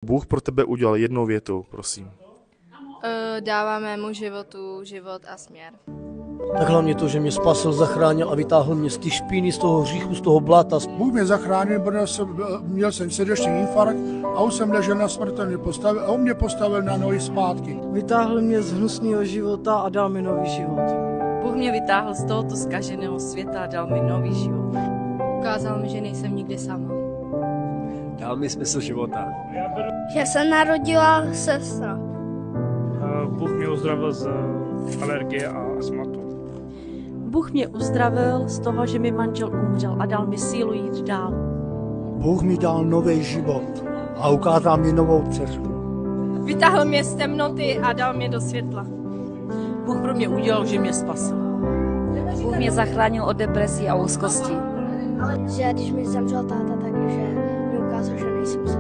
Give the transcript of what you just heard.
Bůh pro tebe udělal jednou větou, prosím. Dává mému životu život a směr. Tak hlavně to, že mě spasil, zachránil a vytáhl mě z té špíny, z toho hříchu, z toho blata. Bůh mě zachránil, protože měl jsem srdeční infarkt a už jsem ležel na smrtelné postavě a on mě postavil na nohy zpátky. Vytáhl mě z hnusného života a dal mi nový život. Bůh mě vytáhl z tohoto zkaženého světa a dal mi nový život. Ukázal mi, že nejsem nikdy sama. Dal mi smysl života. Že se narodila sestra. Bůh mě uzdravil z alergie a astmatu. Bůh mě uzdravil z toho, že mi manžel umřel a dal mi sílu jít dál. Bůh mi dal nový život a ukázal mi novou cestu. Vytáhl mě z temnoty a dal mě do světla. Bůh pro mě udělal, že mě spasil. Bůh mě zachránil od depresí a úzkosti. Že když mi zemřel táta, takže mi ukázal, že nejsem sama.